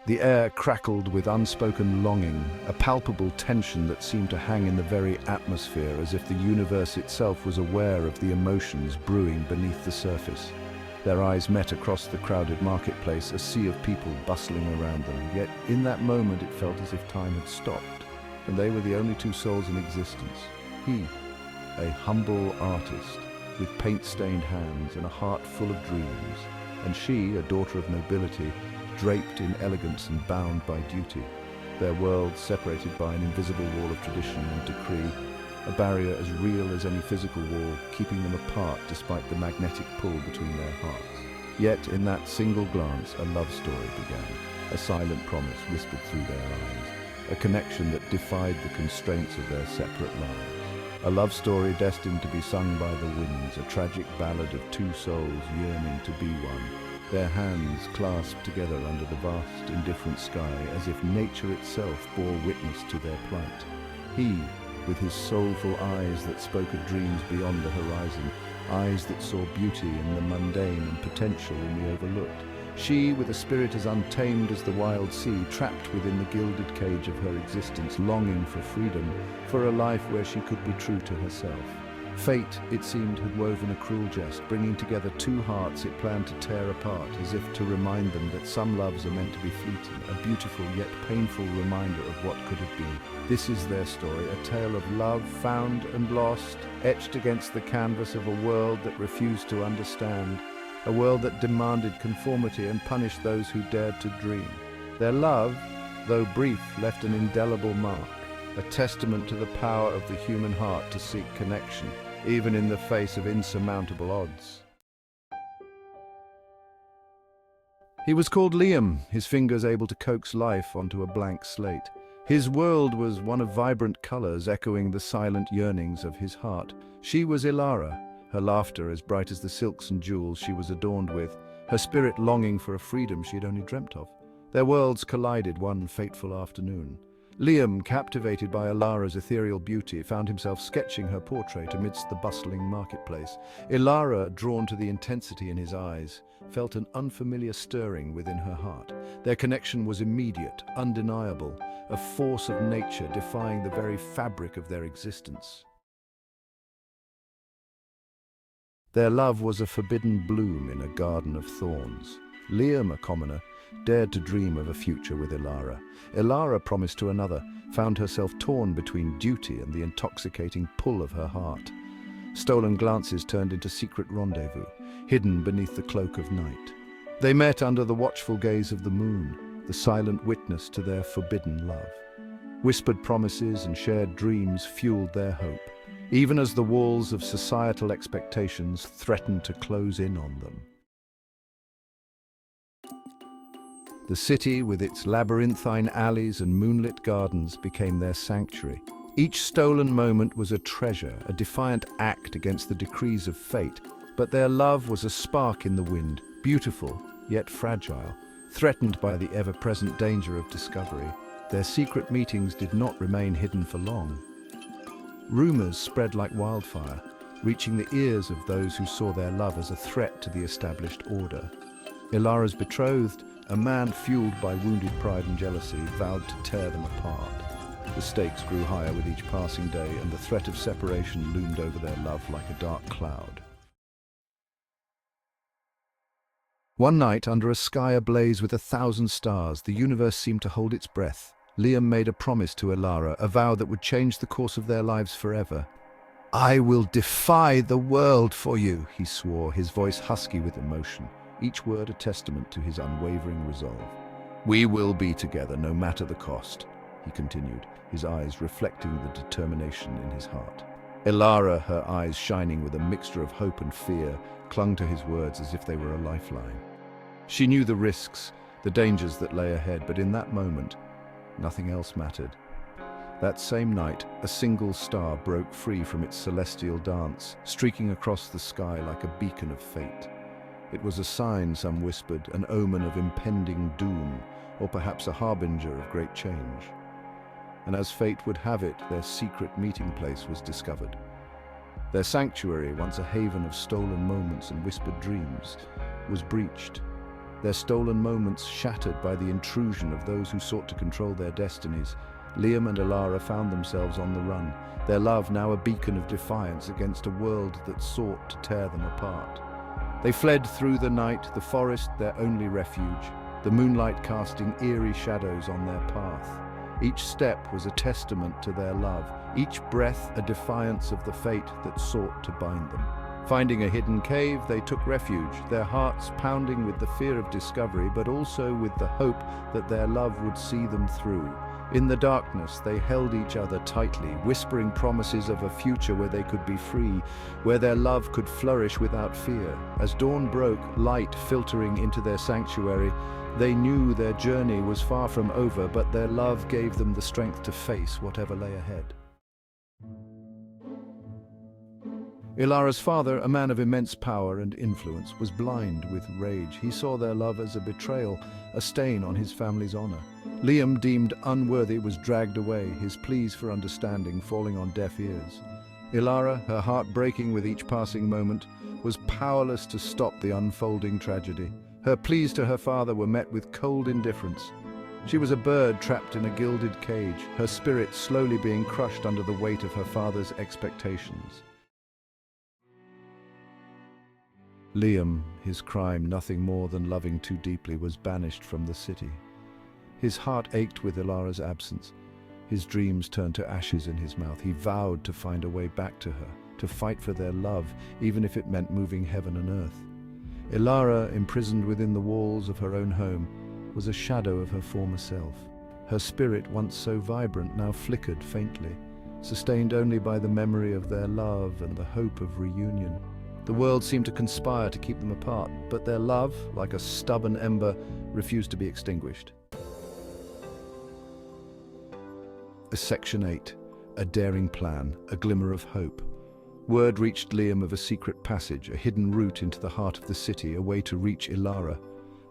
The air crackled with unspoken longing, a palpable tension that seemed to hang in the very atmosphere, as if the universe itself was aware of the emotions brewing beneath the surface. Their eyes met across the crowded marketplace, a sea of people bustling around them. Yet in that moment it felt as if time had stopped, and they were the only two souls in existence. He, a humble artist, with paint-stained hands and a heart full of dreams, and she, a daughter of nobility, draped in elegance and bound by duty, their worlds separated by an invisible wall of tradition and decree, a barrier as real as any physical wall, keeping them apart despite the magnetic pull between their hearts. Yet in that single glance, a love story began, a silent promise whispered through their eyes, a connection that defied the constraints of their separate lives. A love story destined to be sung by the winds, a tragic ballad of two souls yearning to be one, their hands clasped together under the vast, indifferent sky, as if nature itself bore witness to their plight. He, with his soulful eyes that spoke of dreams beyond the horizon, eyes that saw beauty in the mundane and potential in the overlooked. She, with a spirit as untamed as the wild sea, trapped within the gilded cage of her existence, longing for freedom, for a life where she could be true to herself. Fate, it seemed, had woven a cruel jest, bringing together two hearts it planned to tear apart, as if to remind them that some loves are meant to be fleeting, a beautiful yet painful reminder of what could have been. This is their story, a tale of love found and lost, etched against the canvas of a world that refused to understand, a world that demanded conformity and punished those who dared to dream. Their love, though brief, left an indelible mark, a testament to the power of the human heart to seek connection, even in the face of insurmountable odds. He was called Liam, his fingers able to coax life onto a blank slate. His world was one of vibrant colors, echoing the silent yearnings of his heart. She was Ilara, her laughter as bright as the silks and jewels she was adorned with, her spirit longing for a freedom she had only dreamt of. Their worlds collided one fateful afternoon. Liam, captivated by Ilara's ethereal beauty, found himself sketching her portrait amidst the bustling marketplace. Ilara, drawn to the intensity in his eyes, felt an unfamiliar stirring within her heart. Their connection was immediate, undeniable, a force of nature defying the very fabric of their existence. Their love was a forbidden bloom in a garden of thorns. Liam, a commoner, dared to dream of a future with Ilara. Ilara promised to another, found herself torn between duty and the intoxicating pull of her heart. Stolen glances turned into secret rendezvous, hidden beneath the cloak of night. They met under the watchful gaze of the moon, the silent witness to their forbidden love. Whispered promises and shared dreams fueled their hope, even as the walls of societal expectations threatened to close in on them. The city, with its labyrinthine alleys and moonlit gardens, became their sanctuary. Each stolen moment was a treasure, a defiant act against the decrees of fate. But their love was a spark in the wind, beautiful yet fragile, threatened by the ever-present danger of discovery. Their secret meetings did not remain hidden for long. Rumors spread like wildfire, reaching the ears of those who saw their love as a threat to the established order. Ilara's betrothed, a man fueled by wounded pride and jealousy, vowed to tear them apart. The stakes grew higher with each passing day, and the threat of separation loomed over their love like a dark cloud. One night, under a sky ablaze with 1,000 stars, the universe seemed to hold its breath. Liam made a promise to Ilara, a vow that would change the course of their lives forever. "I will defy the world for you," he swore, his voice husky with emotion, each word a testament to his unwavering resolve. "We will be together, no matter the cost," he continued, his eyes reflecting the determination in his heart. Ilara, her eyes shining with a mixture of hope and fear, clung to his words as if they were a lifeline. She knew the risks, the dangers that lay ahead, but in that moment, nothing else mattered. That same night, a single star broke free from its celestial dance, streaking across the sky like a beacon of fate. It was a sign, some whispered, an omen of impending doom, or perhaps a harbinger of great change. And as fate would have it, their secret meeting place was discovered. Their sanctuary, once a haven of stolen moments and whispered dreams, was breached. their stolen moments shattered by the intrusion of those who sought to control their destinies. Liam and Elara found themselves on the run, their love now a beacon of defiance against a world that sought to tear them apart. They fled through the night, the forest their only refuge, the moonlight casting eerie shadows on their path. Each step was a testament to their love, each breath a defiance of the fate that sought to bind them. Finding a hidden cave, they took refuge, their hearts pounding with the fear of discovery, but also with the hope that their love would see them through. In the darkness, they held each other tightly, whispering promises of a future where they could be free, where their love could flourish without fear. As dawn broke, light filtering into their sanctuary, they knew their journey was far from over, but their love gave them the strength to face whatever lay ahead. Elara's father, a man of immense power and influence, was blind with rage. He saw their love as a betrayal, a stain on his family's honor. Liam, deemed unworthy, was dragged away, his pleas for understanding falling on deaf ears. Elara, her heart breaking with each passing moment, was powerless to stop the unfolding tragedy. Her pleas to her father were met with cold indifference. She was a bird trapped in a gilded cage, her spirit slowly being crushed under the weight of her father's expectations. Liam, his crime nothing more than loving too deeply, was banished from the city. His heart ached with Elara's absence. His dreams turned to ashes in his mouth. He vowed to find a way back to her, to fight for their love, even if it meant moving heaven and earth. Elara, imprisoned within the walls of her own home, was a shadow of her former self. Her spirit, once so vibrant, now flickered faintly, sustained only by the memory of their love and the hope of reunion. The world seemed to conspire to keep them apart, but their love, like a stubborn ember, refused to be extinguished. Section 8. A daring plan, a glimmer of hope. Word reached Liam of a secret passage, a hidden route into the heart of the city, a way to reach Elara.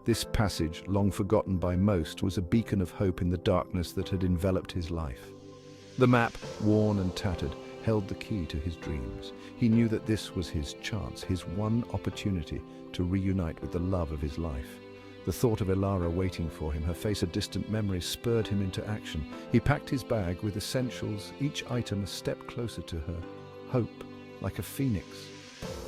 This passage, long forgotten by most, was a beacon of hope in the darkness that had enveloped his life. The map, worn and tattered, held the key to his dreams. He knew that this was his chance, his one opportunity to reunite with the love of his life. The thought of Elara waiting for him, her face a distant memory, spurred him into action. He packed his bag with essentials, each item a step closer to her. Hope, like a phoenix,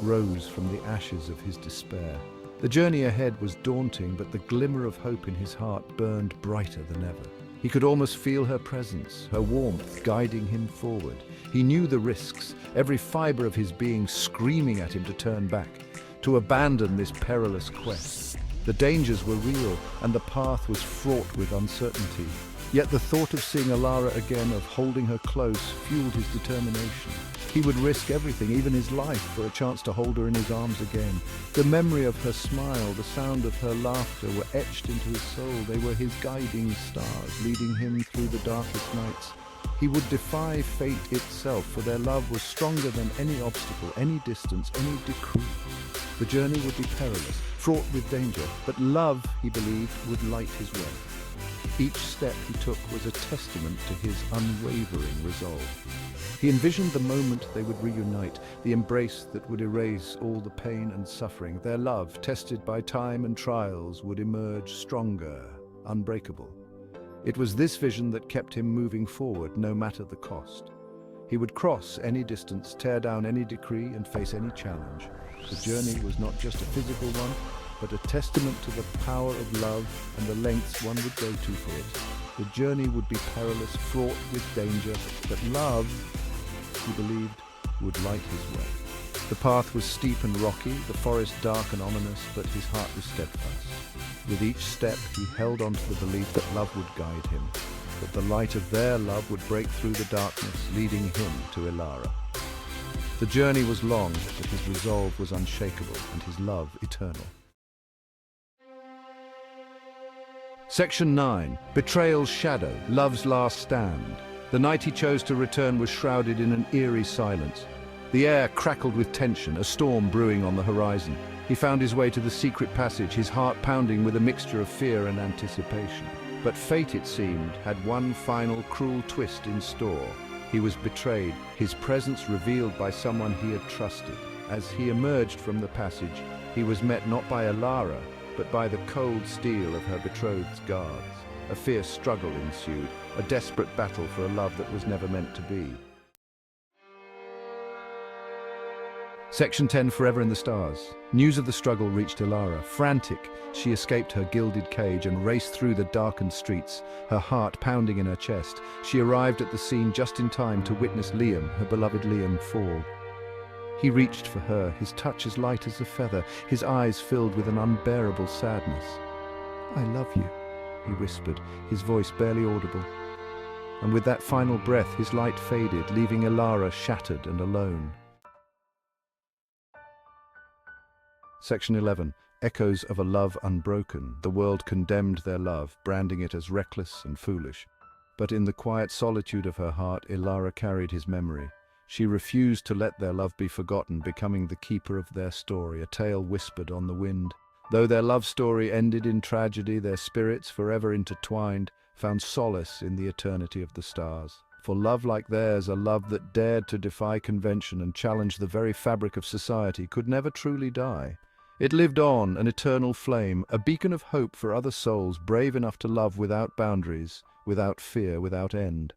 rose from the ashes of his despair. The journey ahead was daunting, but the glimmer of hope in his heart burned brighter than ever. He could almost feel her presence, her warmth, guiding him forward. He knew the risks, every fiber of his being screaming at him to turn back, to abandon this perilous quest. The dangers were real, and the path was fraught with uncertainty. Yet the thought of seeing Elara again, of holding her close, fueled his determination. He would risk everything, even his life, for a chance to hold her in his arms again. The memory of her smile, the sound of her laughter were etched into his soul. They were his guiding stars, leading him through the darkest nights. He would defy fate itself, for their love was stronger than any obstacle, any distance, any decree. The journey would be perilous, fraught with danger, but love, he believed, would light his way. Each step he took was a testament to his unwavering resolve. He envisioned the moment they would reunite, the embrace that would erase all the pain and suffering. Their love, tested by time and trials, would emerge stronger, unbreakable. It was this vision that kept him moving forward, no matter the cost. He would cross any distance, tear down any decree, and face any challenge. The journey was not just a physical one, but a testament to the power of love and the lengths one would go to for it. The journey would be perilous, fraught with danger, but love, he believed, would light his way. The path was steep and rocky, the forest dark and ominous, but his heart was steadfast. With each step, he held on to the belief that love would guide him, that the light of their love would break through the darkness, leading him to Elara. The journey was long, but his resolve was unshakable and his love eternal. Section 9. Betrayal's Shadow, Love's Last Stand. The night he chose to return was shrouded in an eerie silence. The air crackled with tension, a storm brewing on the horizon. He found his way to the secret passage, his heart pounding with a mixture of fear and anticipation. But fate, it seemed, had one final cruel twist in store. He was betrayed, his presence revealed by someone he had trusted. As he emerged from the passage, he was met not by Elara, but by the cold steel of her betrothed's guards. A fierce struggle ensued, a desperate battle for a love that was never meant to be. Section 10, Forever in the Stars. News of the struggle reached Elara. Frantic, she escaped her gilded cage and raced through the darkened streets, her heart pounding in her chest. She arrived at the scene just in time to witness Liam, her beloved Liam, fall. He reached for her, his touch as light as a feather, his eyes filled with an unbearable sadness. "I love you," he whispered, his voice barely audible. And with that final breath, his light faded, leaving Elara shattered and alone. Section 11. Echoes of a love unbroken. The world condemned their love, branding it as reckless and foolish. But in the quiet solitude of her heart, Elara carried his memory. She refused to let their love be forgotten, becoming the keeper of their story, a tale whispered on the wind. Though their love story ended in tragedy, their spirits, forever intertwined, found solace in the eternity of the stars. For love like theirs, a love that dared to defy convention and challenge the very fabric of society, could never truly die. It lived on, an eternal flame, a beacon of hope for other souls brave enough to love without boundaries, without fear, without end.